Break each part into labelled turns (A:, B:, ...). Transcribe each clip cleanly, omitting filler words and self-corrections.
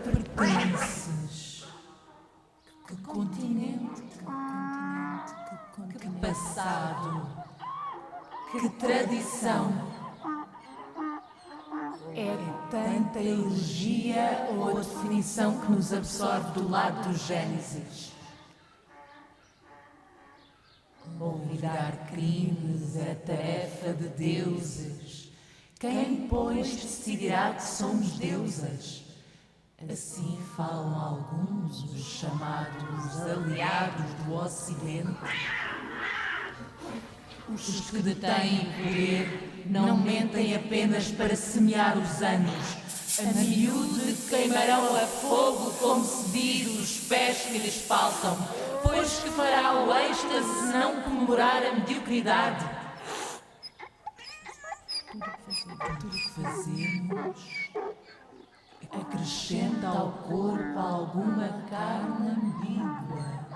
A: pertences? Que continente? Que passado? Que tradição? É tanta elegia ou a definição que nos absorve do lado do Gênesis? Olvidar crimes é tarefa de deuses. Quem, pois, decidirá que somos deusas? Assim falam alguns, os chamados aliados do Ocidente. Os que detêm o poder não mentem apenas para semear os anos. A miúde queimarão a fogo, como se diz, os pés que lhes faltam. Pois que fará o êxtase se não comemorar a mediocridade? Tudo o que fazemos acrescenta ao corpo alguma carne ambígua.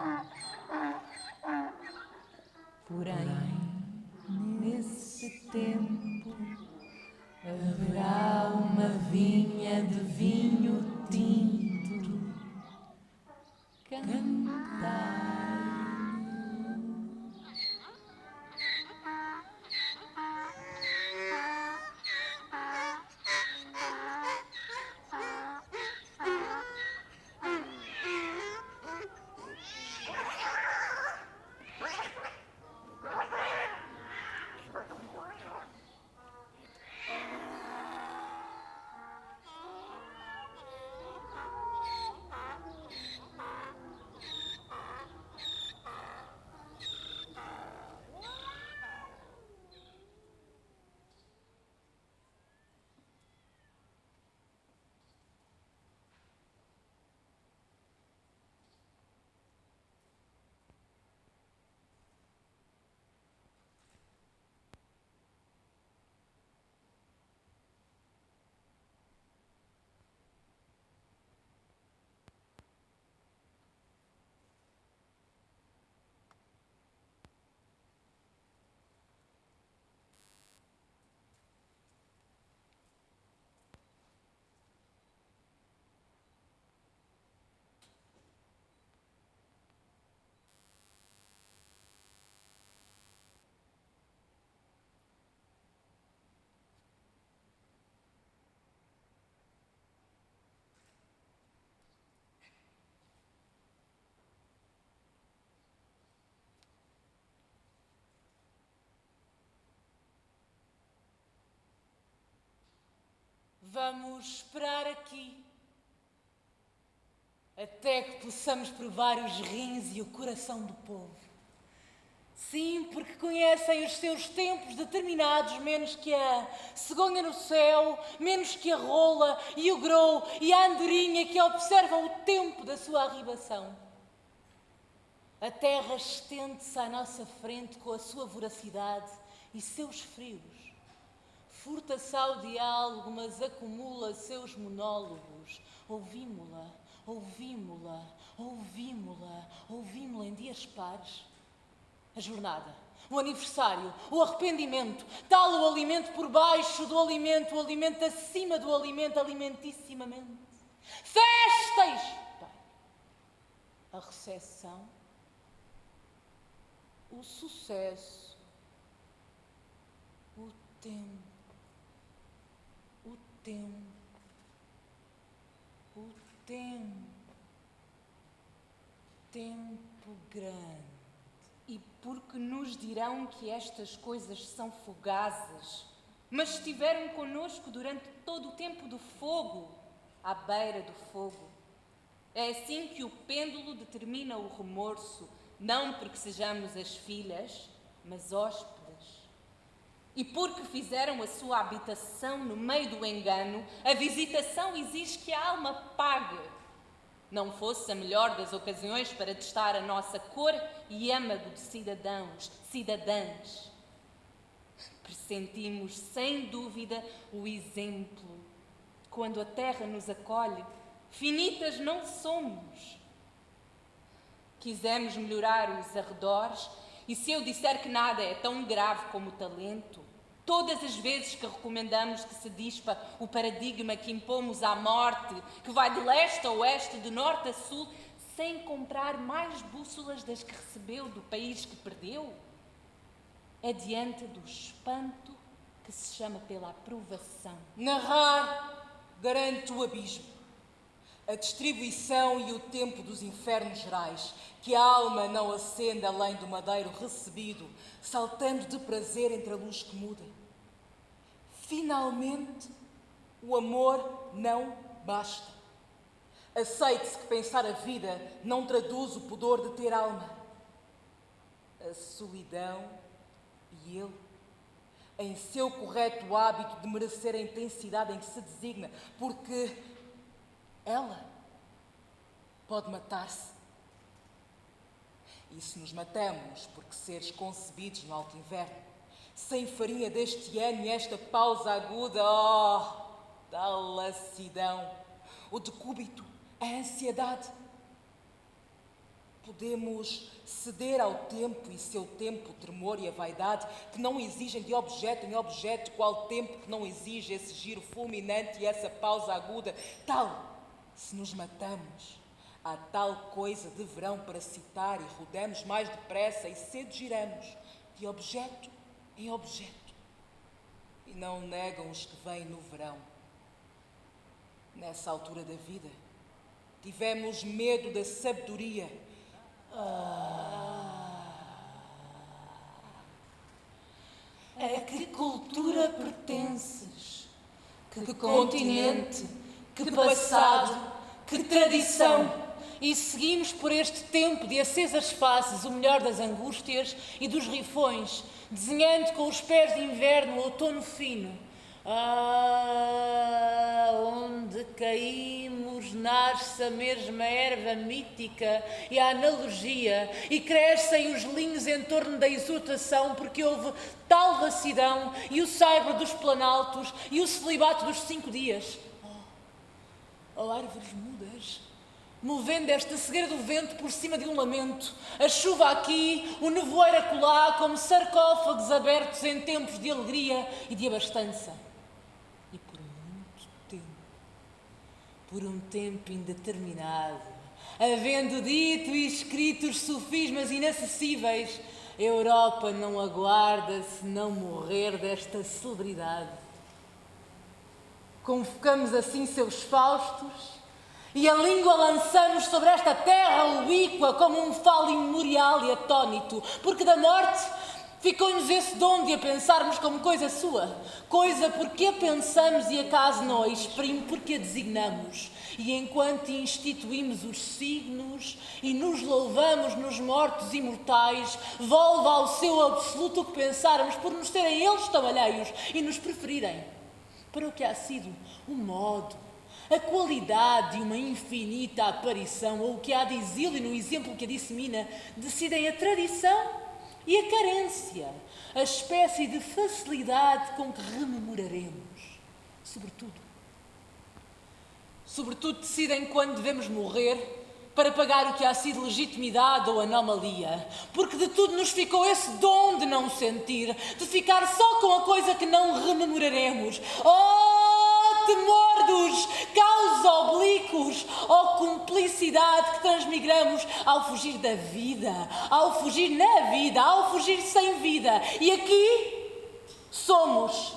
A: Porém, nesse tempo, haverá uma vinha de vinho tinto. Cantai.
B: Vamos esperar aqui até que possamos provar os rins e o coração do povo. Sim, porque conhecem os seus tempos determinados menos que a cegonha no céu, menos que a rola e o grou e a andorinha que observam o tempo da sua arribação. A terra estende-se à nossa frente com a sua voracidade e seus frios. Furta-se ao diálogo, mas acumula seus monólogos. Ouvimo-la, ouvimo-la, ouvimo-la, ouvimo-la em dias pares. A jornada, o aniversário, o arrependimento, tal o alimento por baixo do alimento, o alimento acima do alimento, alimentissimamente. Festas! Bem, a recepção, o sucesso, o tempo. O tempo grande. E porque nos dirão que estas coisas são fugazes, mas estiveram conosco durante todo o tempo do fogo, à beira do fogo. É assim que o pêndulo determina o remorso, não porque sejamos as filhas, mas hóspedes. E porque fizeram a sua habitação no meio do engano, a visitação exige que a alma pague. Não fosse a melhor das ocasiões para testar a nossa cor e âmago de cidadãs. Pressentimos, sem dúvida, o exemplo. Quando a terra nos acolhe, finitas não somos. Quisemos melhorar os arredores, e se eu disser que nada é tão grave como o talento,
C: Todas as vezes que recomendamos que se dispa o paradigma que impomos à morte, que vai de leste a oeste, de norte a sul, sem comprar mais bússolas das que recebeu do país que perdeu, é diante do espanto que se chama pela aprovação.
B: Narrar garante o abismo, a distribuição e o tempo dos infernos gerais, que a alma não acende além do madeiro recebido, saltando de prazer entre a luz que muda. Finalmente, o amor não basta. Aceite-se que pensar a vida não traduz o pudor de ter alma. A solidão e ele, em seu correto hábito de merecer a intensidade em que se designa, porque ela pode matar-se. E se nos matamos porque seres concebidos no alto inverno, sem farinha deste ano e esta pausa aguda, da lassidão, o decúbito, a ansiedade, podemos ceder ao tempo e seu tempo, o tremor e a vaidade, que não exigem de objeto em objeto, qual tempo que não exige esse giro fulminante e essa pausa aguda, tal, se nos matamos, há tal coisa de verão para citar e rodamos mais depressa e cedo giramos, de objeto em objeto. E não negam os que vêm no verão. Nessa altura da vida, tivemos medo da sabedoria.
A: A que cultura pertences? Que continente? Que passado? Que tradição?
B: E seguimos por este tempo de acesas faces o melhor das angústias e dos rifões, desenhando com os pés de inverno o outono fino. Onde caímos nasce a mesma erva mítica e a analogia, e crescem os linhos em torno da exultação, porque houve tal lassidão, e o saibro dos planaltos, e o celibato dos 5 dias. Árvores mudas, movendo esta cegueira do vento por cima de um lamento, a chuva aqui, o nevoeiro acolá, como sarcófagos abertos em tempos de alegria e de abastança. E por muito tempo, por um tempo indeterminado, havendo dito e escrito os sofismas inacessíveis, a Europa não aguarda se não morrer desta celebridade. Convocamos assim seus Faustos e a língua lançamos sobre esta terra ubíqua como um falo imemorial e atónito, porque da morte ficou-nos esse dom de a pensarmos como coisa sua, coisa porque a pensamos e acaso não a exprime porque a designamos. E enquanto instituímos os signos e nos louvamos nos mortos imortais, volva ao seu absoluto o que pensarmos por nos terem eles tão alheios e nos preferirem para o que há sido o modo, a qualidade de uma infinita aparição, ou o que há de exílio no exemplo que a dissemina, decidem a tradição e a carência, a espécie de facilidade com que rememoraremos. Sobretudo decidem quando devemos morrer para pagar o que há sido legitimidade ou anomalia, porque de tudo nos ficou esse dom de não sentir, de ficar só com a coisa que não rememoraremos. Temor dos causos oblíquos, cumplicidade que transmigramos ao fugir da vida, ao fugir na vida, ao fugir sem vida. E aqui somos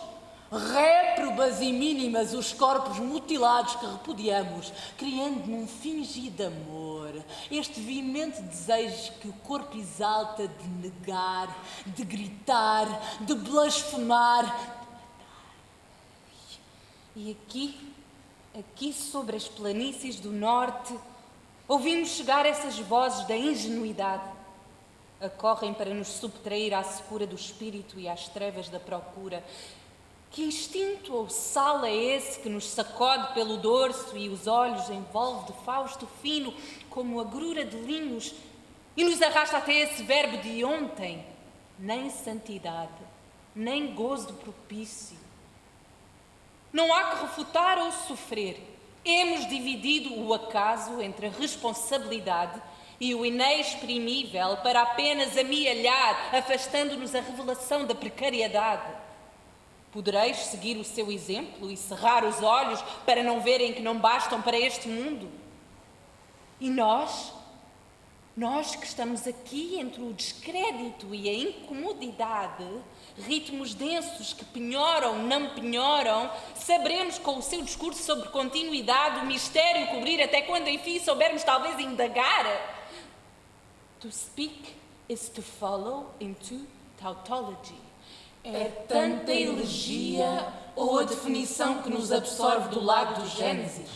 B: réprobas e mínimas os corpos mutilados que repudiamos, criando num fingido amor este veemente desejo que o corpo exalta de negar, de gritar, de blasfemar.
C: E aqui sobre as planícies do norte, ouvimos chegar essas vozes da ingenuidade. Acorrem para nos subtrair à secura do espírito e às trevas da procura. Que instinto ou sal é esse que nos sacode pelo dorso e os olhos envolve de fausto fino como a grura de linhos e nos arrasta até esse verbo de ontem? Nem santidade, nem gozo propício. Não há que refutar ou sofrer. Hemos dividido o acaso entre a responsabilidade e o inexprimível para apenas amealhar, afastando-nos a revelação da precariedade. Podereis seguir o seu exemplo e cerrar os olhos para não verem que não bastam para este mundo? E nós que estamos aqui entre o descrédito e a incomodidade, ritmos densos que penhoram, não penhoram, saberemos com o seu discurso sobre continuidade o mistério cobrir até quando enfim soubermos talvez indagar. To speak is to follow into tautology.
A: É tanta elegia ou a definição que nos absorve do lago do Gênesis?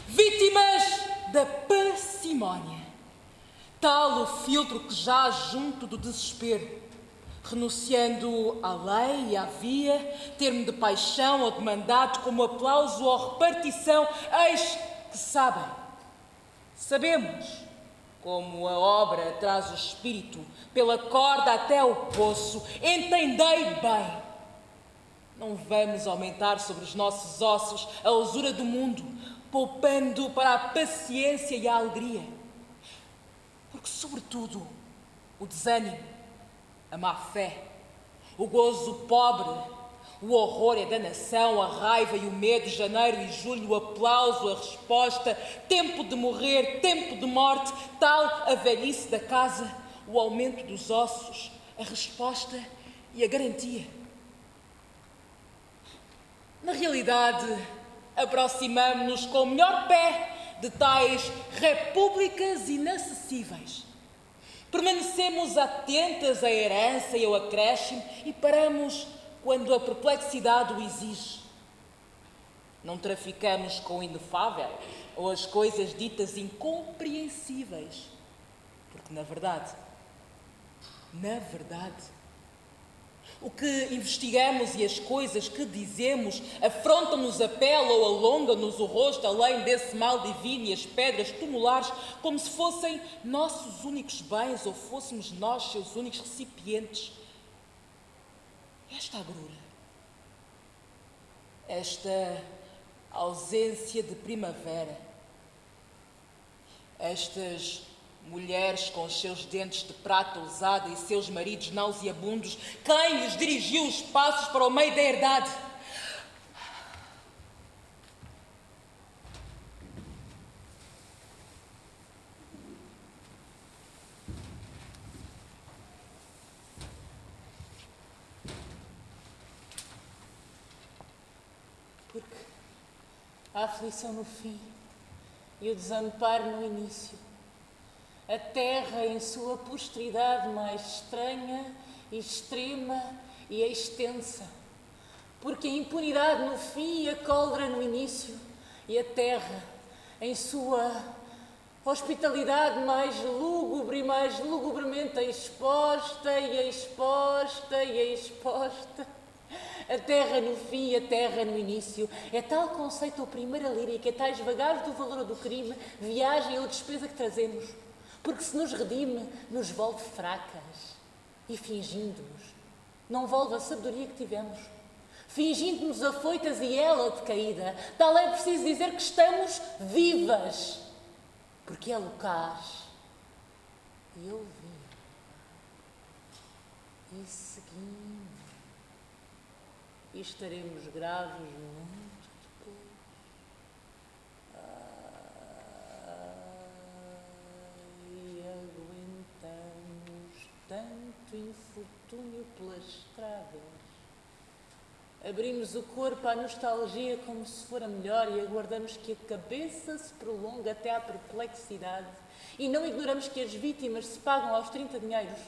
B: Vítimas da parcimónia. Tal o filtro que jaz junto do desespero, renunciando à lei e à via, termo de paixão ou de mandato, como aplauso ou repartição, eis que sabemos como a obra traz o espírito pela corda até o poço. Entendei bem. Não vamos aumentar sobre os nossos ossos a usura do mundo, poupando para a paciência e a alegria. Porque, sobretudo, o desânimo, a má-fé, o gozo pobre, o horror e a danação, a raiva e o medo, janeiro e julho, o aplauso, a resposta, tempo de morrer, tempo de morte, tal a velhice da casa, o aumento dos ossos, a resposta e a garantia. Na realidade, aproximamo-nos com o melhor pé de tais repúblicas inacessíveis. Permanecemos atentas à herança e ao acréscimo e paramos quando a perplexidade o exige. Não traficamos com o inefável ou as coisas ditas incompreensíveis, porque na verdade, o que investigamos e as coisas que dizemos afrontam-nos a pele ou alongam-nos o rosto além desse mal divino e as pedras tumulares como se fossem nossos únicos bens ou fôssemos nós seus únicos recipientes. Esta agrura, esta ausência de primavera, estas mulheres com os seus dentes de prata usada e seus maridos nauseabundos, quem lhes dirigiu os passos para o meio da herdade? Porque a aflição no fim e o desamparo no início, a terra em sua posteridade mais estranha, extrema e extensa, porque a impunidade no fim e a cólera no início, e a terra em sua hospitalidade mais lúgubre e mais lugubremente exposta e exposta e exposta. A terra no fim e a terra no início. É tal conceito ou primeira lírica, é tais vagares do valor ou do crime, viagem ou despesa que trazemos. Porque se nos redime, nos volve fracas. E fingindo-nos, não volve a sabedoria que tivemos. Fingindo-nos afoitas e ela decaída, tal é preciso dizer que estamos vivas. Porque é lucaz. E eu vi. E seguimos. E estaremos graves muito depois. E aguentamos tanto infortúnio pelas estradas. Abrimos o corpo à nostalgia como se fora melhor e aguardamos que a cabeça se prolongue até à perplexidade. E não ignoramos que as vítimas se pagam aos 30 dinheiros.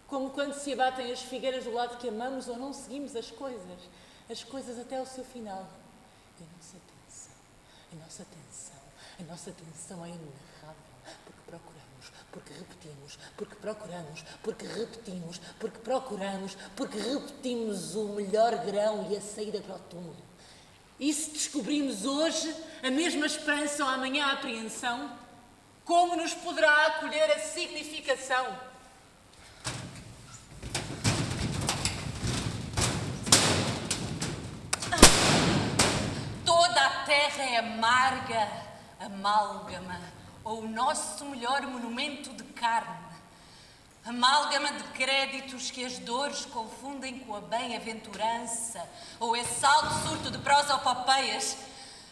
B: Como quando se abatem as figueiras do lado que amamos ou não seguimos as coisas até ao seu final. E a nossa tensão é inenarrável, porque procuramos, porque repetimos, porque procuramos, porque repetimos, porque procuramos, porque repetimos o melhor grão e a saída para o túmulo. E se descobrimos hoje a mesma esperança ou amanhã a apreensão, como nos poderá acolher a significação?
C: Toda a terra é amarga, amálgama, ou o nosso melhor monumento de carne. Amálgama de créditos que as dores confundem com a bem-aventurança, ou esse alto surto de prosopopeias.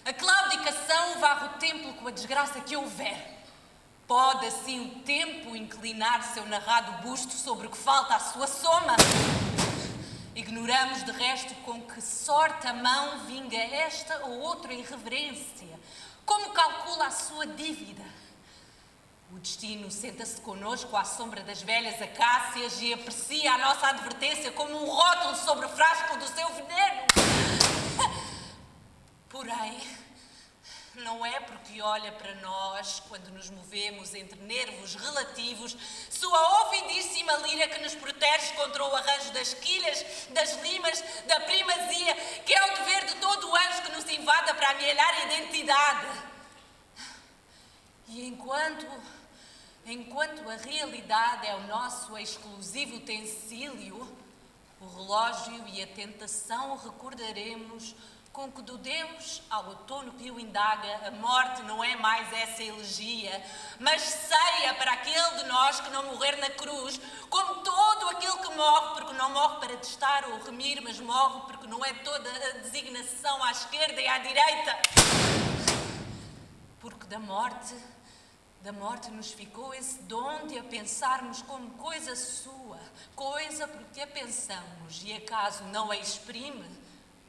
C: A claudicação varre o templo com a desgraça que houver. Pode assim o tempo inclinar seu narrado busto sobre o que falta à sua soma? Ignoramos de resto com que sorte a mão vinga esta ou outra irreverência. Como calcula a sua dívida? O destino senta-se conosco à sombra das velhas acácias e aprecia a nossa advertência como um rótulo sobre o frasco do seu veneno. Porém, não é porque olha para nós, quando nos movemos entre nervos relativos, sua ofendíssima lira que nos protege contra o arranjo das quilhas, das limas, da primazia, que é o dever de todo o anjo que nos invada para amealhar a identidade. E enquanto a realidade é o nosso exclusivo utensílio, o relógio e a tentação recordaremos com que do Deus ao outono pio indaga, a morte não é mais essa elegia, mas ceia para aquele de nós que não morrer na cruz, como todo aquele que morre, porque não morre para testar ou remir, mas morre porque não é toda a designação à esquerda e à direita. Porque da morte nos ficou esse dom de a pensarmos como coisa sua, coisa porque a pensamos e acaso não a exprime,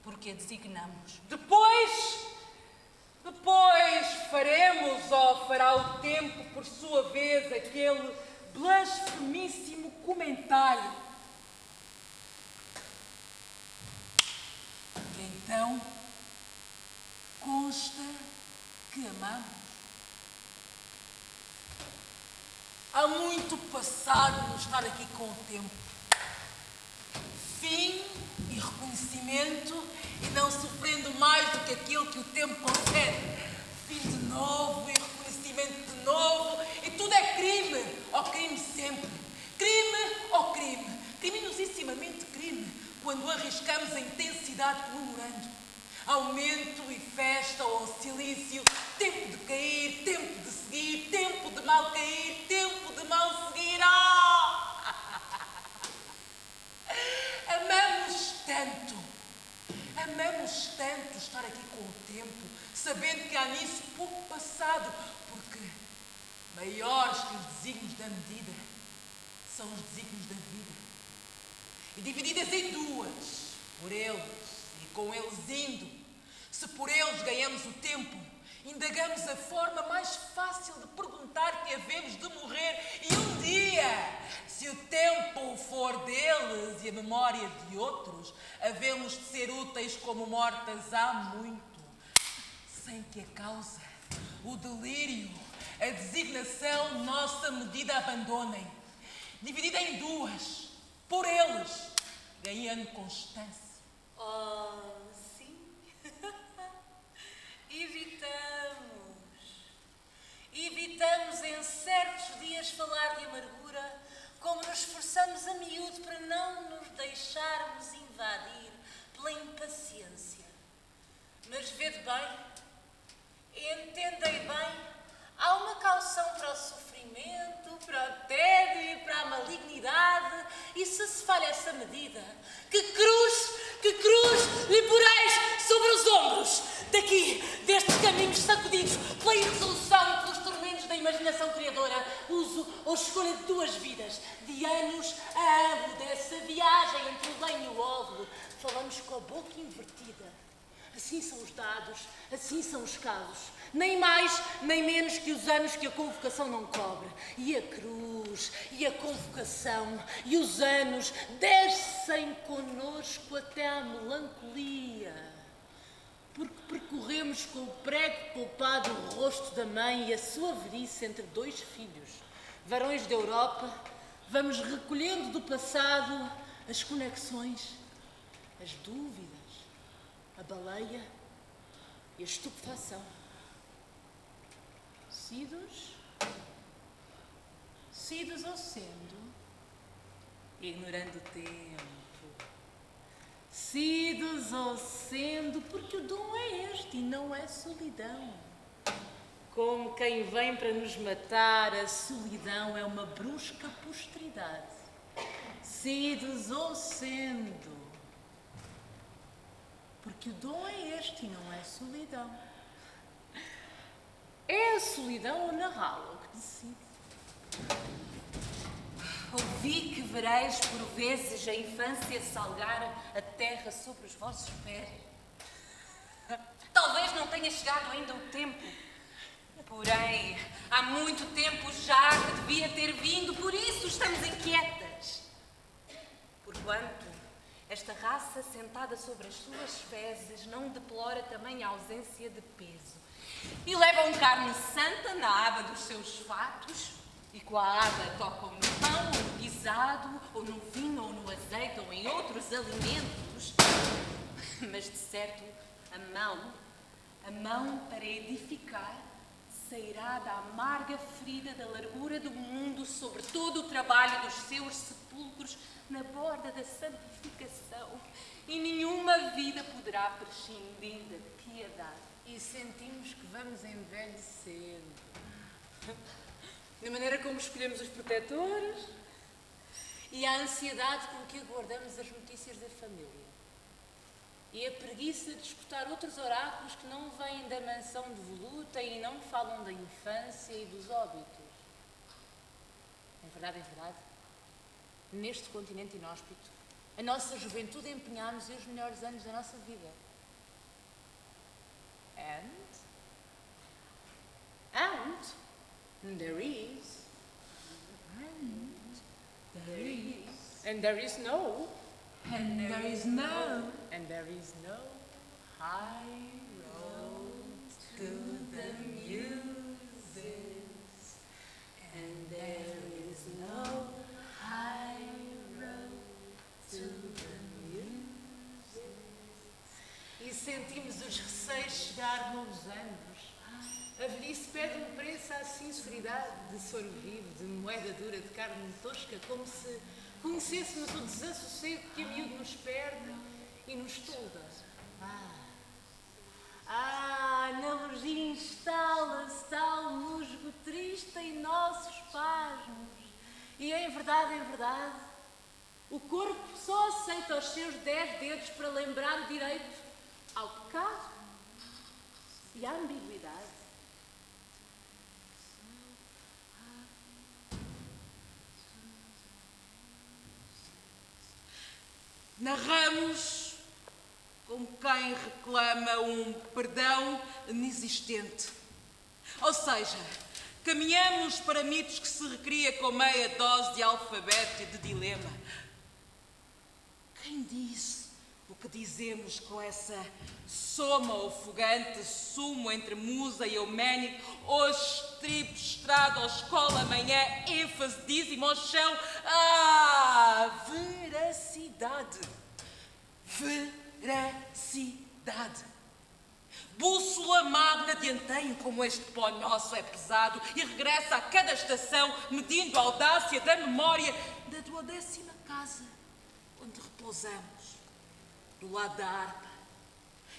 C: porque a designamos.
B: Depois faremos, ou fará o tempo, por sua vez, aquele blasfemíssimo comentário. E então, consta que amamos. Há muito passado no estar aqui com o tempo. Fim e reconhecimento, e não sofrendo mais do que aquilo que o tempo concede. Fim de novo e reconhecimento de novo, e tudo é crime, ou crime sempre. Crime ou crime, criminosissimamente crime, quando arriscamos a intensidade comemorando. Aumento e festa ou silício, tempo de cair, tempo de seguir, tempo de mal cair, tempo de mal seguir. Amamos tanto estar aqui com o tempo, sabendo que há nisso pouco passado, porque maiores que os desígnios da medida são os desígnios da vida. E divididas em duas, por eles e com eles indo, se por eles ganhamos o tempo, indagamos a forma mais fácil de perguntar que havemos de morrer, e um dia, se o tempo for deles e a memória de outros, havemos de ser úteis como mortas há muito, sem que a causa, o delírio, a designação, nossa medida abandonem, dividida em duas, por eles, ganhando constância.
C: Oh, sim. Evitamos em certos dias falar de amargura, como nos esforçamos a miúdo para não nos deixarmos invadir pela impaciência. Mas vede bem, entendei bem, há uma caução para o sofrimento, para o tédio e para a malignidade, e se falha essa medida, que cruz lhe poreis sobre os ombros, daqui, destes caminhos sacudidos pela irresolução e pelos tormentos da imaginação criadora, uso ou escolha de duas vidas, de anos a amo dessa viagem entre o lenho e o óvulo, falamos com a boca invertida. Assim são os dados, assim são os casos, nem mais nem menos que os anos que a convocação não cobre. E a cruz, e a convocação, e os anos descem conosco até à melancolia, porque percorremos com o prego poupado o rosto da mãe e a sua velhice entre dois filhos, varões da Europa, vamos recolhendo do passado as conexões, as dúvidas, a baleia e a estupefação. Sidos ou sendo, ignorando o tempo. Sidos ou sendo, porque o dom é este e não é solidão.
B: Como quem vem para nos matar, a solidão é uma brusca posteridade. Sidos ou sendo. Porque o dom é este e não é solidão. É a solidão ou narrá-la o que decide.
C: Ouvi que vereis por vezes a infância salgar a terra sobre os vossos pés. Talvez não tenha chegado ainda o tempo. Porém, há muito tempo já que devia ter vindo, por isso estamos inquietas. Porquanto esta raça sentada sobre as suas fezes não deplora também a ausência de peso e levam carne santa na aba dos seus fatos e com a aba tocam no pão, ou no guisado, ou no vinho, ou no azeite, ou em outros alimentos. Mas de certo, a mão para edificar, sairá da amarga ferida da largura do mundo sobre todo o trabalho dos seus sepulcros na borda da santificação, e nenhuma vida poderá prescindir da piedade.
B: E sentimos que vamos envelhecendo. Da maneira como escolhemos os protetores e a ansiedade com que aguardamos as notícias da família. E a preguiça de escutar outros oráculos que não vêm da mansão de voluta e não falam da infância e dos óbitos. Em verdade, neste continente inóspito, a nossa juventude empenhámos e os melhores anos da nossa vida. And there is. And there is no.
A: And there is no
B: And there is no high road to the muses. And there is no high road to the muses. E sentimos os receios chegar novos anos. A velhice pede um preço à sinceridade de soro vivo, de moeda dura, de carne tosca, como se conhecêssemos o desassossego que a miúdo nos perde e nos tolda. A analogia instala-se tal musgo triste em nossos pasmos. E em verdade, o corpo só aceita os seus 10 dedos para lembrar o direito ao pecado e à ambiguidade.
D: Narramos como quem reclama um perdão inexistente. Ou seja, caminhamos para mitos que se recria com meia dose de alfabeto e de dilema. Quem disse o que dizemos com essa soma ofegante, sumo entre musa e euménico, hoje estribo, estrado, escola, amanhã, ênfase, dízimo ao chão. Veracidade. Veracidade. Bússola magna de anteio como este pó nosso é pesado e regressa a cada estação medindo a audácia da memória da 12ª casa onde repousamos, do lado da harpa,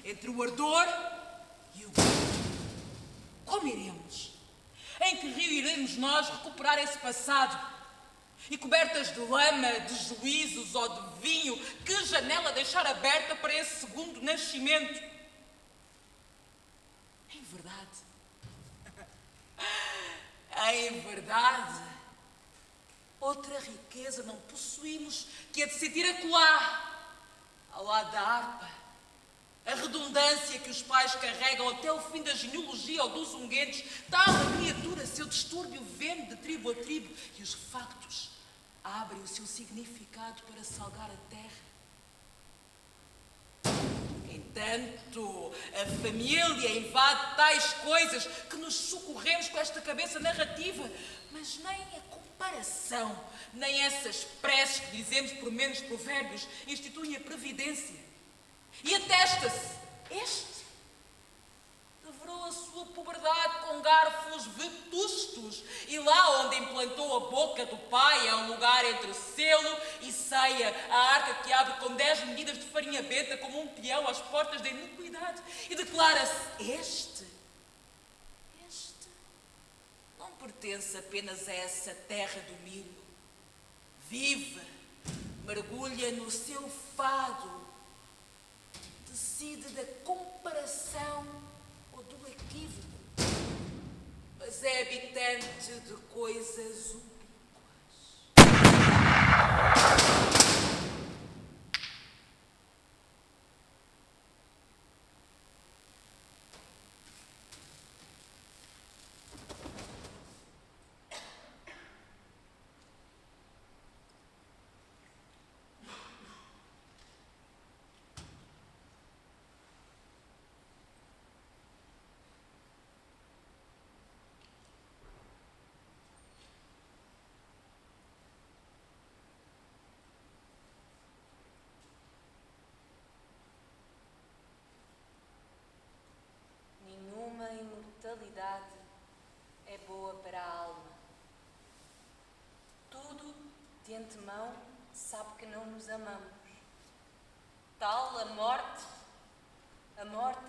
D: entre o ardor e o gosto. Como iremos? Em que rio iremos nós recuperar esse passado? E cobertas de lama, de juízos ou de vinho, que janela deixar aberta para esse segundo nascimento? Em verdade, outra riqueza não possuímos que a de sentir acolá, ao lado da harpa, a redundância que os pais carregam até o fim da genealogia ou dos unguentos, tal a criatura seu distúrbio vem de tribo a tribo e os factos abrem o seu significado para salgar a terra. Entanto, a família invade tais coisas que nos socorremos com esta cabeça narrativa, mas nem a comparação, nem essas preces que dizemos por menos provérbios instituem a previdência. E atesta-se, este devorou a sua puberdade com garfos vetustos e lá onde implantou a boca do pai é um lugar entre selo e ceia, a arca que abre com 10 medidas de farinha benta como um peão às portas da iniquidade e declara-se este pertence apenas a essa terra do milho. Vive, mergulha no seu fado, decide da comparação ou do equívoco, mas é habitante de coisas ubíquas.
C: Nenhuma imortalidade é boa para a alma. Tudo de antemão sabe que não nos amamos. Tal a morte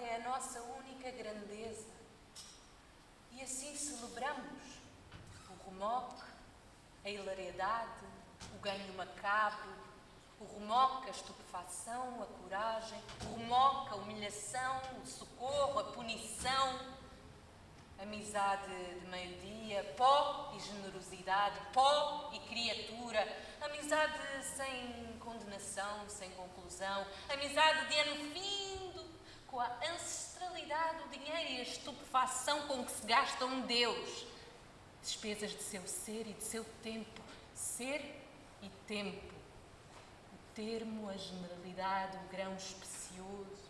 C: é a nossa única grandeza. E assim celebramos o remoque, a hilariedade, o ganho macabro, o remoque, a estupefação, a coragem, o remoque, a humilhação, o socorro, a punição, amizade de meio-dia, pó e generosidade, pó e criatura, amizade sem condenação, sem conclusão, amizade de ano findo, com a ancestralidade, o dinheiro e a estupefação com que se gasta um Deus, despesas de seu ser e de seu tempo, ser e tempo. Termo, a generalidade, o grão especioso,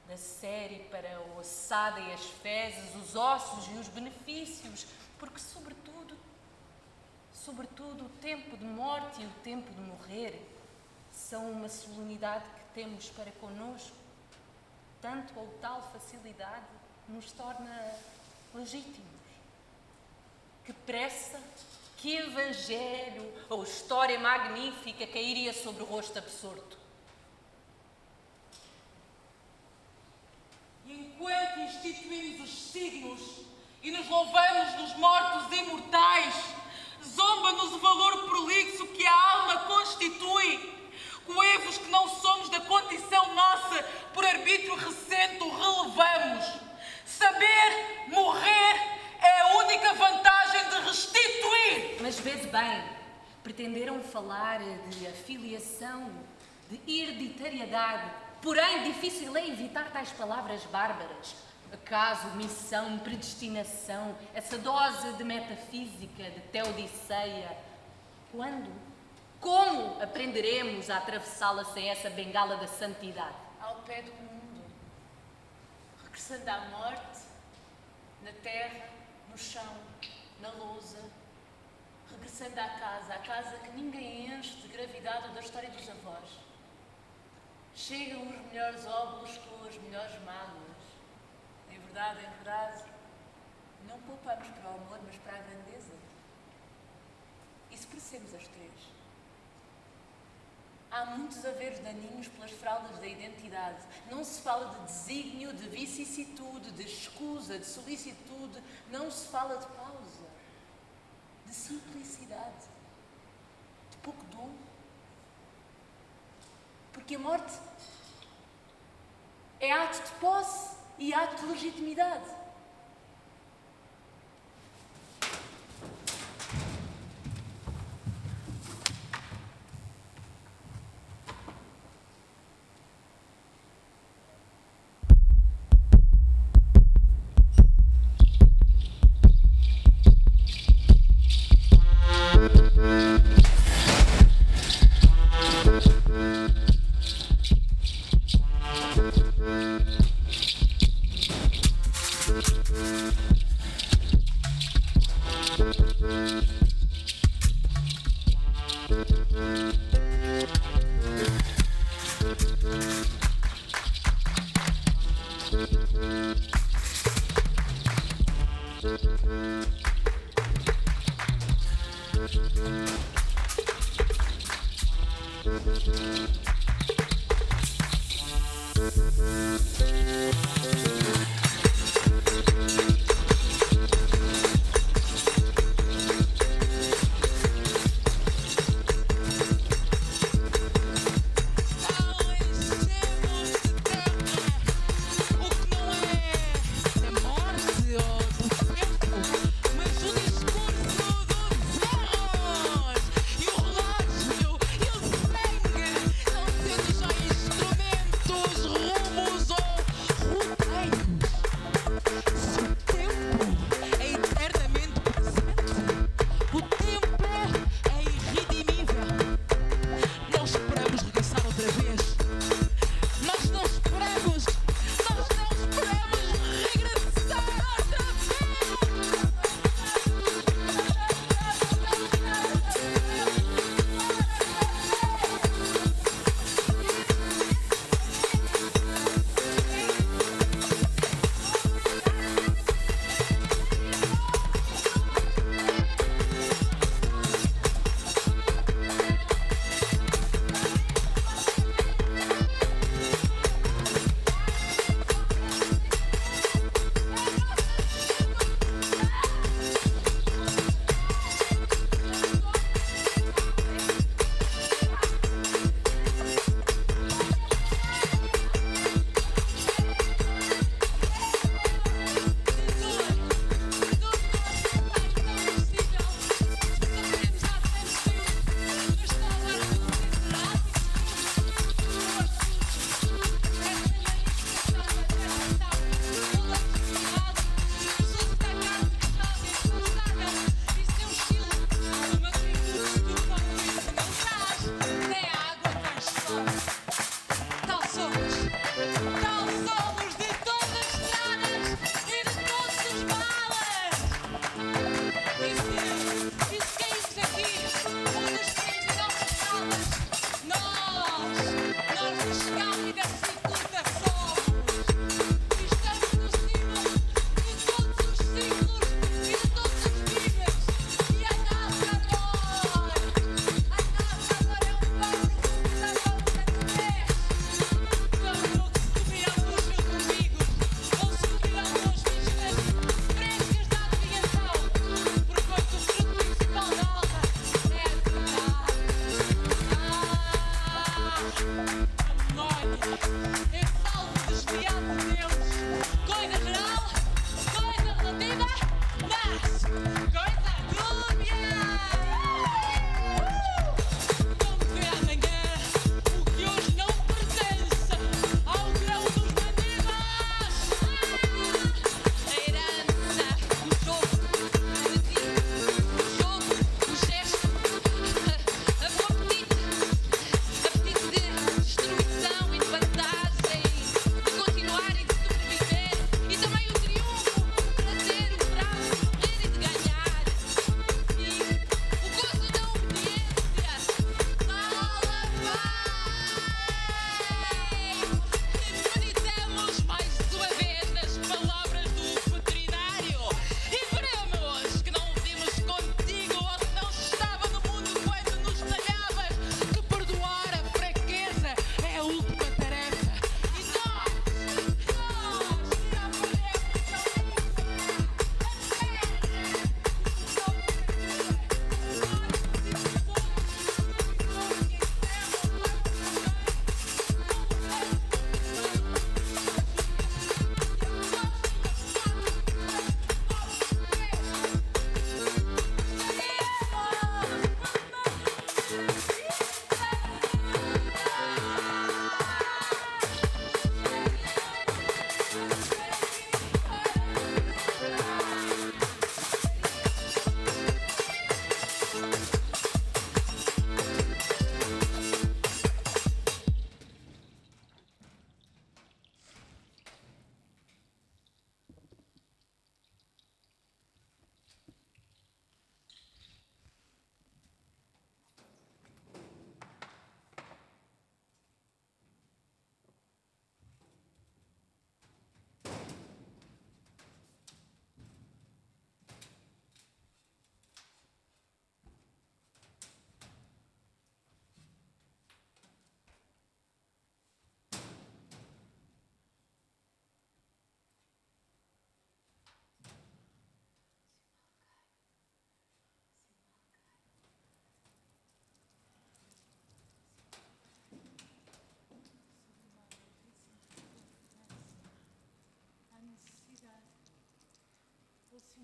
C: da série para a ossada e as fezes, os ossos e os benefícios, porque sobretudo o tempo de morte e o tempo de morrer são uma solenidade que temos para conosco, tanto ou tal facilidade nos torna legítimos. Que pressa, que evangelho ou história magnífica cairia sobre o rosto absorto.
D: E enquanto instituímos os signos e nos louvamos dos mortos imortais, zomba-nos o valor prolixo que a alma constitui. Coevos que não somos da condição nossa, por arbítrio recente o relevamos. Saber morrer é a única vantagem de restituir.
C: Mas vês bem, pretenderam falar de afiliação, de hereditariedade, porém difícil é evitar tais palavras bárbaras. Acaso, missão, predestinação, essa dose de metafísica, de teodiceia. Quando? Como aprenderemos a atravessá-la sem essa bengala da santidade?
B: Ao pé do mundo, regressando à morte, na terra, no chão, na lousa, regressando à casa que ninguém enche de gravidade ou da história dos avós. Chegam os melhores óvulos com as melhores mágoas. Em verdade, não poupamos para o amor, mas para a grandeza. E se parecemos as três? Há muitos haveres daninhos pelas fraldas da identidade. Não se fala de desígnio, de vicissitude, de escusa, de solicitude. Não se fala de pausa, de simplicidade, de pouco dom. Porque a morte é ato de posse e ato de legitimidade.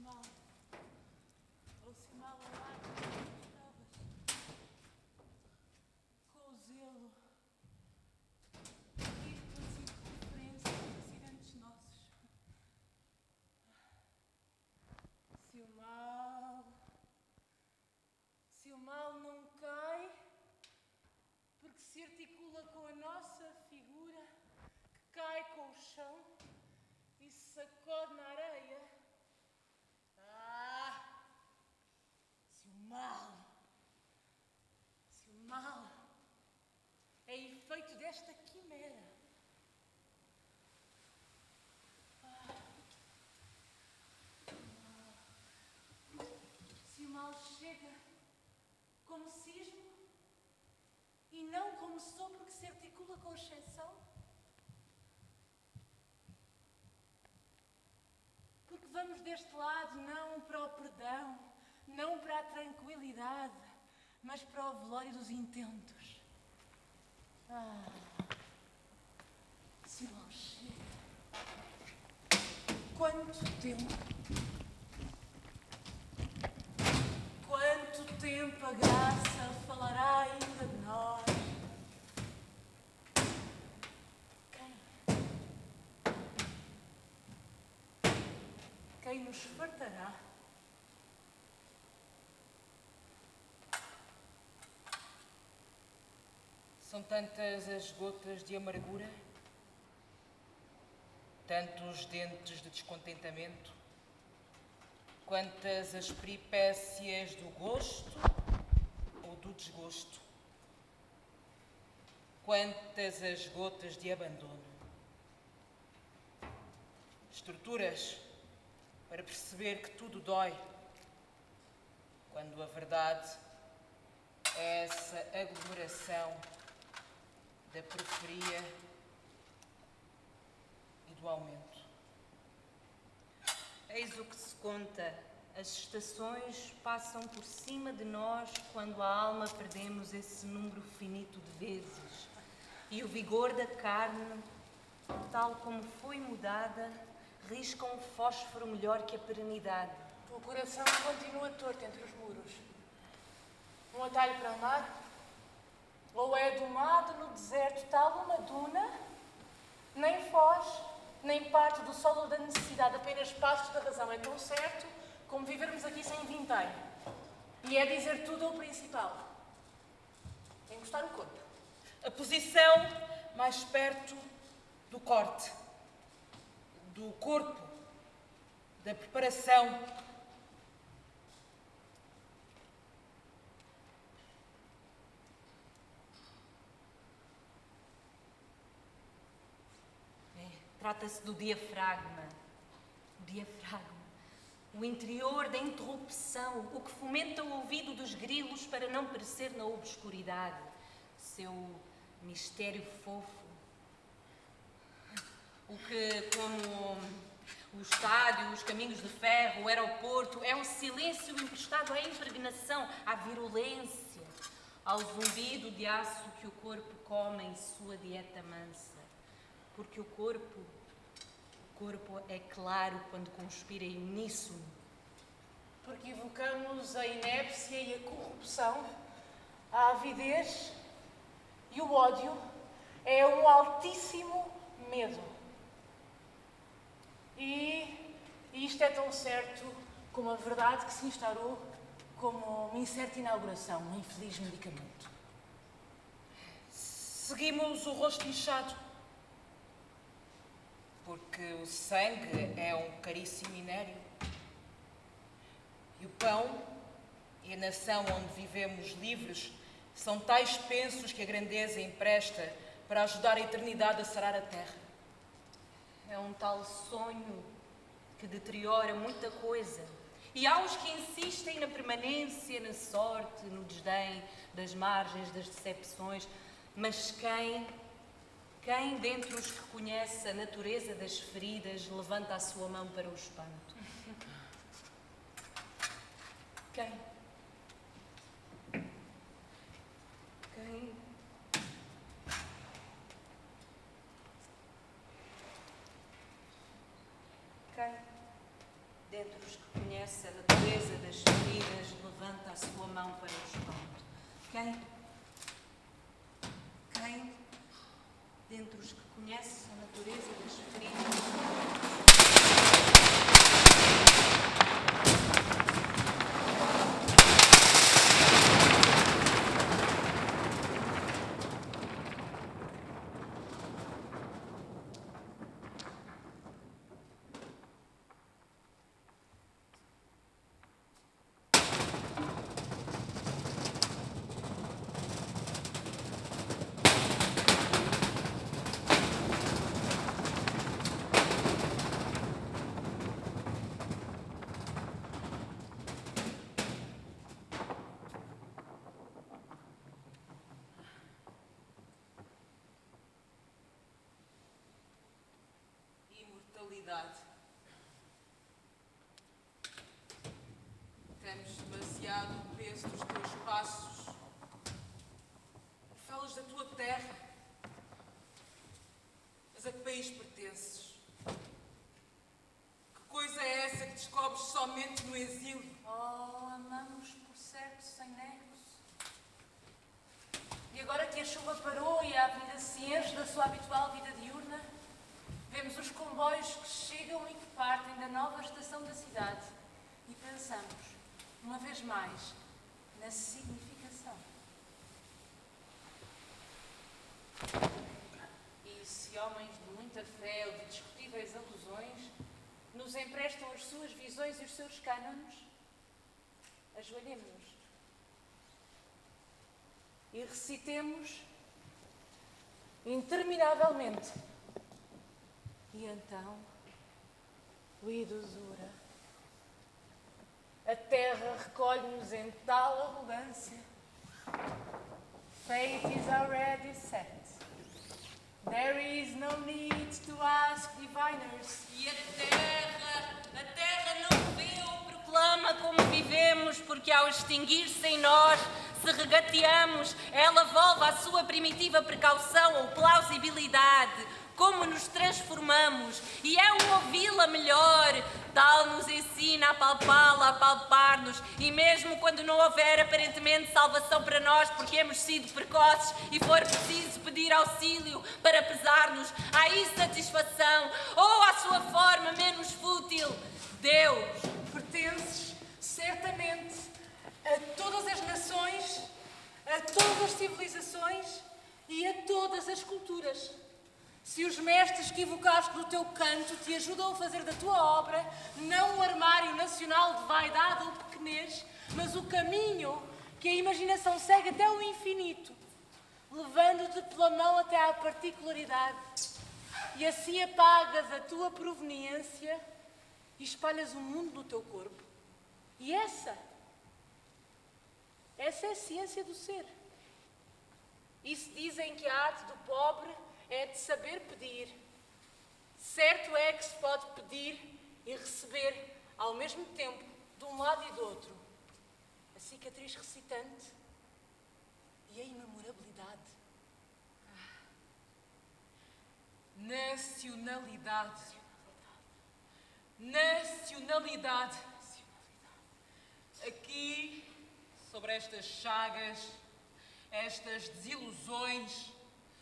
B: mal. Ou se mal ao lado que estavas. Com o zelo. Ir pela circunferência dos acidentes nossos. Se o mal não cai, porque se articula com a nossa figura, que cai com o chão e se sacode na areia. Se o mal é efeito desta quimera. Se o mal chega como sismo e não como sopro que se articula com exceção, porque vamos deste lado não para o perdão, não para a tranquilidade, mas para o velório dos intentos. Se o mal chega, quanto tempo a graça falará ainda de nós? Quem nos fartará?
D: São tantas as gotas de amargura, tantos dentes de descontentamento, quantas as peripécias do gosto ou do desgosto, quantas as gotas de abandono. Estruturas para perceber que tudo dói, quando a verdade é essa aglomeração da periferia e do aumento.
C: Eis o que se conta. As estações passam por cima de nós quando a alma perdemos esse número finito de vezes. E o vigor da carne, tal como foi mudada, risca um fósforo melhor que a perenidade.
B: O coração continua torto entre os muros. Um atalho para o mar? Ou é domado no deserto tal uma duna? Nem foge, nem parte do solo da necessidade, apenas passos da razão. É tão certo como vivermos aqui sem vintém. E é dizer tudo ao principal. Encostar o corpo.
D: A posição mais perto do corte, do corpo, da preparação.
C: Trata-se do diafragma. O diafragma. O interior da interrupção, o que fomenta o ouvido dos grilos para não perecer na obscuridade. Seu mistério fofo. O que, como o estádio, os caminhos de ferro, o aeroporto, é um silêncio emprestado à impregnação, à virulência, ao zumbido de aço que o corpo come em sua dieta mansa. Porque o corpo é claro quando conspira em uníssono.
B: Porque evocamos a inépcia e a corrupção, a avidez e o ódio é um altíssimo medo. E isto é tão certo como a verdade que se instaurou como uma incerta inauguração, um infeliz medicamento.
D: Seguimos o rosto inchado, porque o sangue é um caríssimo minério. E o pão e a nação onde vivemos livres são tais pensos que a grandeza empresta para ajudar a eternidade a sarar a terra.
C: É um tal sonho que deteriora muita coisa. E há os que insistem na permanência, na sorte, no desdém das margens, das decepções. Mas quem dentre os que conhece a natureza das feridas levanta a sua mão para o espanto? Quem? Quem dentre os que conhece conhece a natureza das feridas levanta a sua mão para o espanto. Quem, dentre os que conhece a natureza das feridas,
D: imortalidade. Temes demasiado o peso dos teus passos. Falas da tua terra. Mas a que país pertences? Que coisa é essa que descobres somente no exílio?
B: Oh, amamos por certo sem nexo. E agora que a chuva parou e a avenida se enche da sua habitual vida diurna, vemos os comboios que chegam e que partem da nova estação da cidade e pensamos, uma vez mais, na significação. E se homens de muita fé ou de discutíveis alusões nos emprestam as suas visões e os seus cânones, ajoelhemo-nos e recitemos interminavelmente. E então, lidosura, a terra recolhe-nos em tal arrogância. Fate is already set. There is no need to ask diviners.
C: e a terra não vê ou proclama como vivemos, porque ao extinguir-se em nós, se regateamos, ela volve à sua primitiva precaução ou plausibilidade. Como nos transformamos, e é o ouvi-la melhor, tal nos ensina a palpá-la, a palpar-nos, e mesmo quando não houver aparentemente salvação para nós, porque hemos sido precoces e for preciso pedir auxílio para pesar-nos, há aí satisfação, ou à sua forma menos fútil, Deus.
B: Pertences, certamente, a todas as nações, a todas as civilizações e a todas as culturas. Se os mestres que evocaste no teu canto te ajudam a fazer da tua obra não um armário nacional de vaidade ou pequenez, mas o caminho que a imaginação segue até o infinito, levando-te pela mão até à particularidade, e assim apagas a tua proveniência e espalhas o mundo no teu corpo. E essa é a ciência do ser. E se dizem que a arte do pobre é de saber pedir, certo é que se pode pedir e receber ao mesmo tempo, de um lado e do outro, a cicatriz recitante e a imemorabilidade.
D: Nacionalidade. Nacionalidade. Aqui, sobre estas chagas, estas desilusões,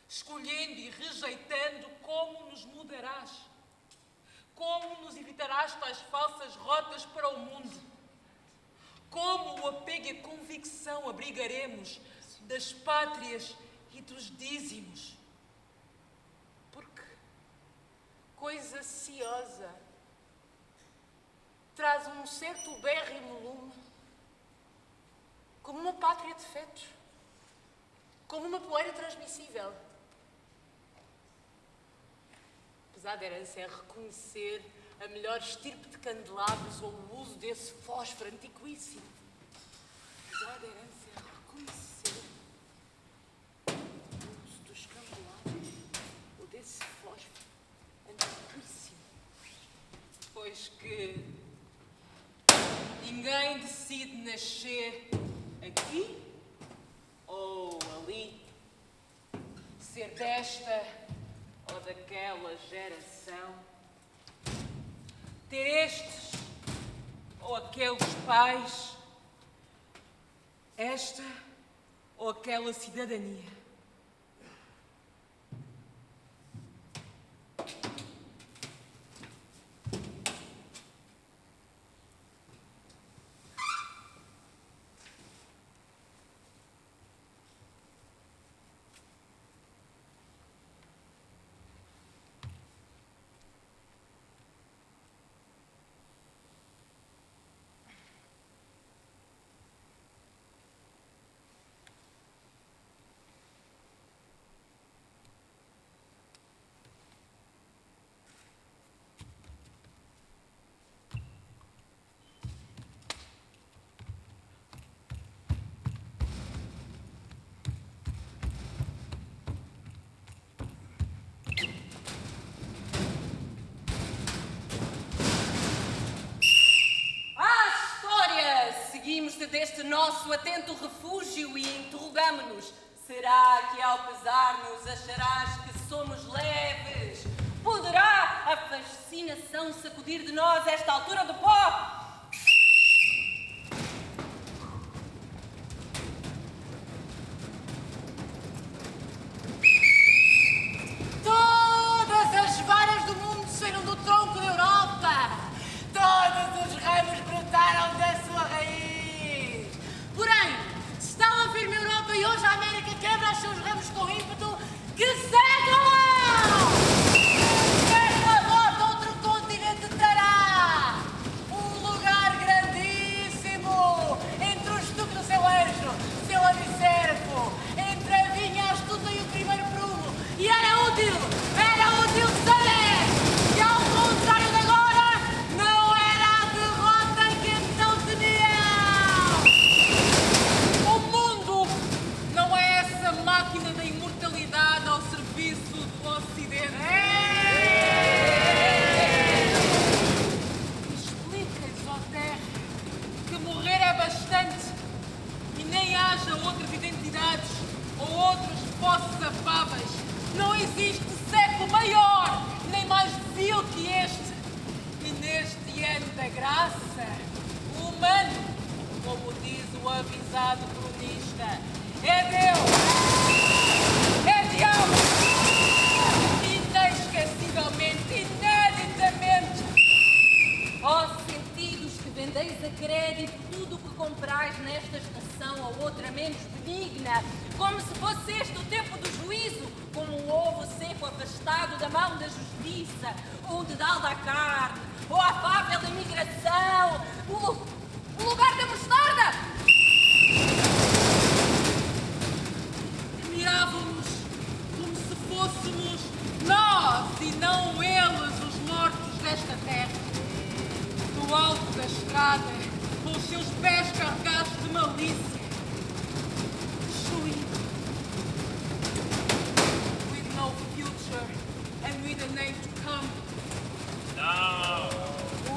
D: escolhendo e rejeitando, como nos mudarás? Como nos evitarás tais falsas rotas para o mundo? Como o apego e a convicção abrigaremos das pátrias e dos dízimos?
B: Porque coisa ciosa traz um certo ubérrimo lume, como uma pátria de fetos, como uma poeira transmissível. Apesar da herança é reconhecer a melhor estirpe de candelabros ou o uso desse fósforo antiquíssimo. Apesar da herança é reconhecer o uso dos candelabros ou desse fósforo antiquíssimo.
D: Pois que ninguém decide nascer aqui ou ali, ser desta ou daquela geração, ter estes ou aqueles pais, esta ou aquela cidadania.
C: Deste nosso atento refúgio e interrogamo-nos: será que ao pesar-nos acharás que somos leves? Poderá a fascinação sacudir de nós esta altura do pó?
B: Todas as varas do mundo saíram do tronco da Europa. Todos os ramos brotaram da sua raiz. Porém, se está a firme a Europa e hoje a América quebra os seus ramos com ímpeto, que secam! Esta volta outro continente terá um lugar grandíssimo entre o estuque do seu anjo, seu alicerfo, entre a vinha astuta e o primeiro prumo. E era útil saber que, ao contrário de agora, não era a derrota que então temiam. O mundo não é essa máquina da imortalidade ao serviço do Ocidente. Explica-lhes, ó Terra, que morrer é bastante e nem haja outras identidades ou outros posses afáveis. Não existe século maior nem mais vil que este. E neste ano da graça, o humano, como diz o avisado cronista, é Deus, é diabo, inesquecivelmente, ineditamente.
C: Ó sentidos que vendeis a crédito tudo o que comprais nesta estação a outra menos benigna, como se fosse este o tempo do juízo, como um ovo seco afastado da mão da justiça, ou um dedal da carne, ou a afável imigração, o lugar da mostarda.
B: Mirávamos como se fôssemos nós e não eles os mortos desta terra. No alto da estrada, com os seus pés carregados de malícia. Destruído. With no future and with a name to come.
E: No.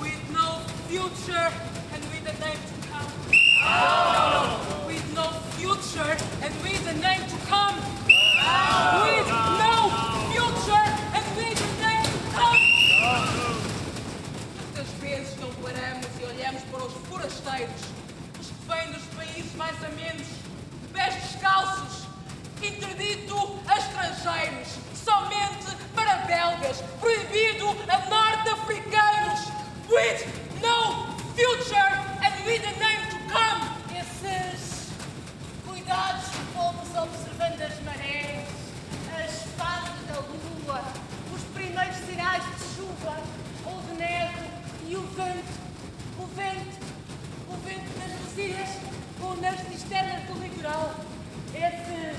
B: With no future and with a name to come. No. With no future and with a name to come. No. With no future and with a name to come. Muitas vezes não paramos e olhamos para os forasteiros, os que vêm dos países mais amenos, pés descalços, interdito a estrangeiros, somente para belgas, proibido a norte-africanos. With no future and with a name to come. Esses cuidados que fomos observando as marés, as fases da lua, os primeiros sinais de chuva ou de neve e o vento nas bacias ou nas cisternas do litoral. Esses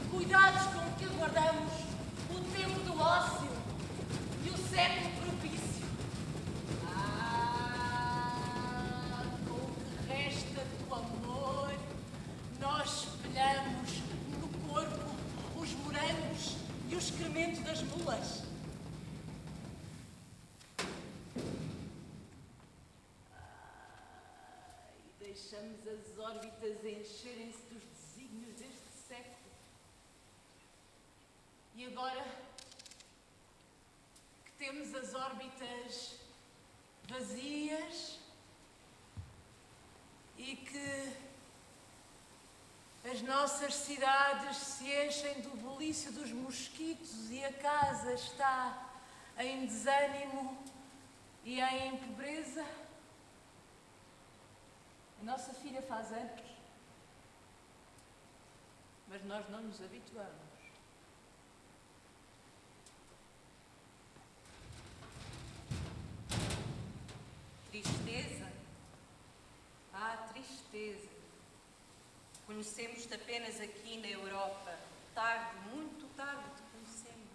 B: cuidados com que aguardamos o tempo do ócio e o século propício. Com o que resta do amor, nós espelhamos no corpo os morangos e o excremento das mulas. E deixamos as órbitas encherem-se dos desígnios deste século. E agora que temos as órbitas vazias e que as nossas cidades se enchem do bulício dos mosquitos e a casa está em desânimo e em pobreza. A nossa filha faz anos, mas nós não nos habituamos.
C: Tristeza? Ah, tristeza. Conhecemos-te apenas aqui na Europa. Tarde, muito tarde te conhecemos.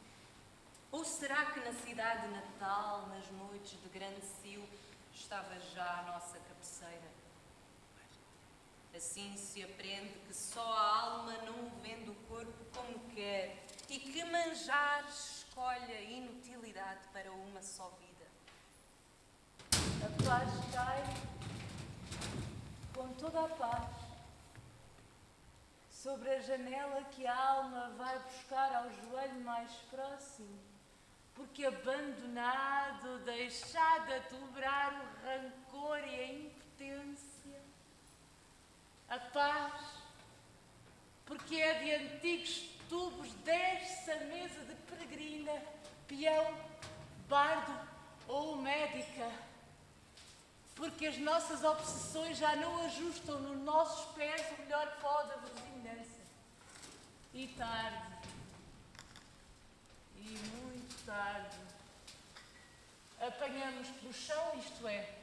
C: Ou será que na cidade natal, nas noites de grande cio, estava já a nossa cabeceira? Assim se aprende que só a alma não vende o corpo como quer e que manjar escolhe a inutilidade para uma só vida.
B: A paz cai com toda a paz sobre a janela que a alma vai buscar ao joelho mais próximo, porque abandonado, deixado a dobrar o rancor e a impotência. A paz, porque é de antigos tubos desce a mesa de peregrina, peão, bardo ou médica, porque as nossas obsessões já não ajustam nos nossos pés o melhor pó da vizinhança. E tarde, e muito tarde, apanhamos pelo chão, isto é,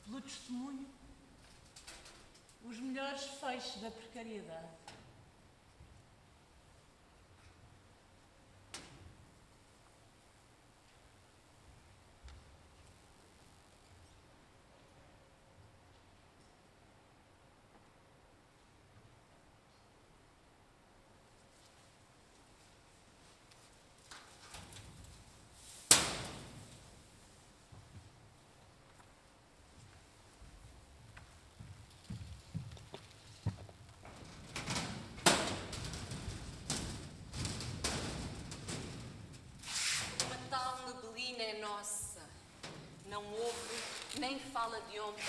B: pelo testemunho, os melhores feixes da precariedade.
C: É nossa, não ouve nem fala de ontem.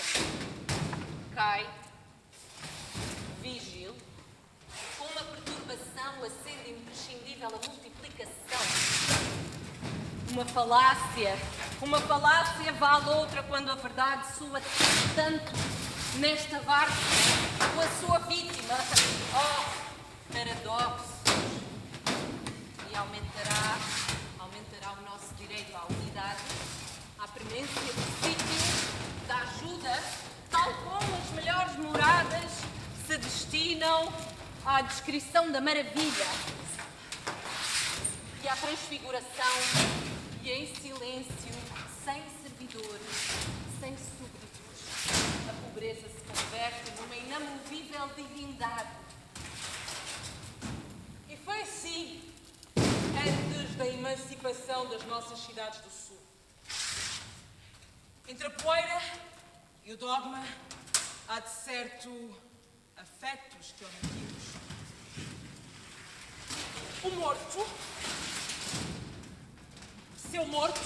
C: Cai, vigil, com uma perturbação acende imprescindível a multiplicação. Uma falácia vale outra quando a verdade soa tanto nesta barca com a sua vítima. Oh, paradoxo! E aumentará o nosso direito à unidade, à premência do sítio, da ajuda, tal como as melhores moradas se destinam à descrição da maravilha e à transfiguração, e em silêncio, sem servidores, sem súbditos, a pobreza se converte numa inamovível divindade.
D: E foi assim antes da emancipação das nossas cidades do Sul. Entre a poeira e o dogma, há de certo afetos que omitimos. O morto, seu morto,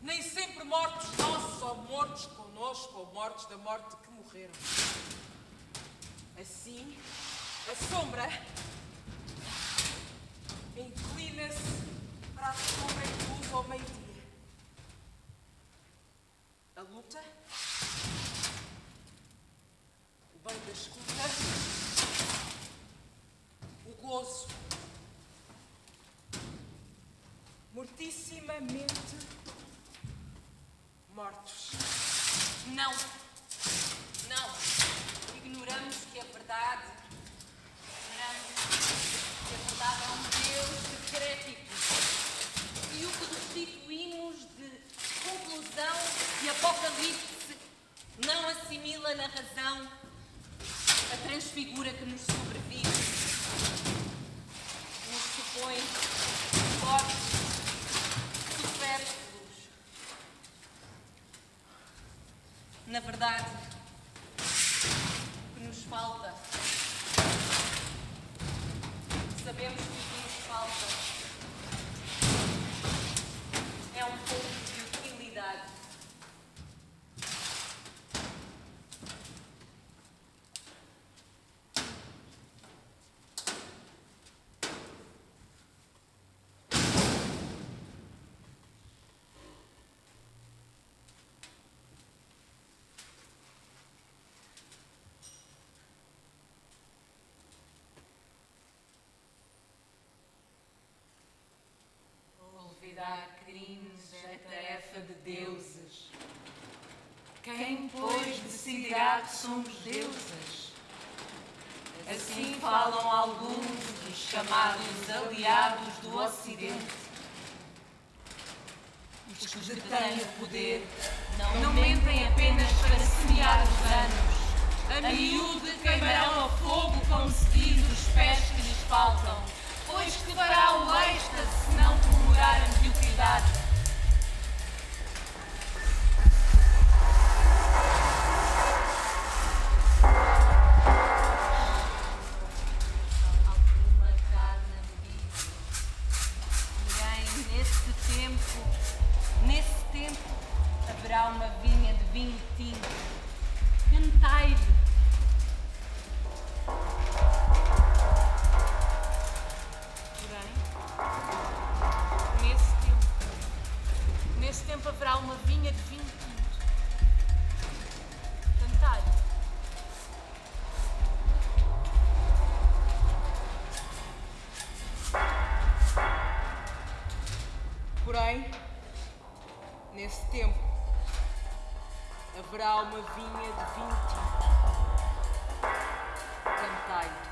D: nem sempre mortos nossos, ou mortos connosco, ou mortos da morte que morreram. Assim, a sombra inclina-se para a sombra que luz ao meio-dia. A luta, o bem da escuta, o gozo, mortissimamente mortos.
C: Não, ignoramos que a verdade é um Deus decrépito. E o que destituímos de conclusão e apocalipse não assimila na razão a transfigura que nos sobrevive. Nos supõe corpos supérfluos. Na verdade, o que nos falta, sabemos que o que nos falta é um pouco de utilidade.
A: de deuses. Quem, pois, decidirá que somos deuses? Assim falam alguns dos chamados aliados do Ocidente. Os que detêm o poder não mentem apenas para semear os anos. A miúde queimarão a fogo com sedido os pés que lhes faltam. Pois que fará o êxtase se não comemorar a mediocridade? Alguma carne ambígua. Porém, nesse tempo, haverá uma vinha de vinho tinto. Cantai-lhe. Nesse tempo haverá uma vinha de vinho tinto. Cantai-lhe.
D: Porém, nesse tempo, haverá uma vinha de vinho tinto. Cantai-lhe.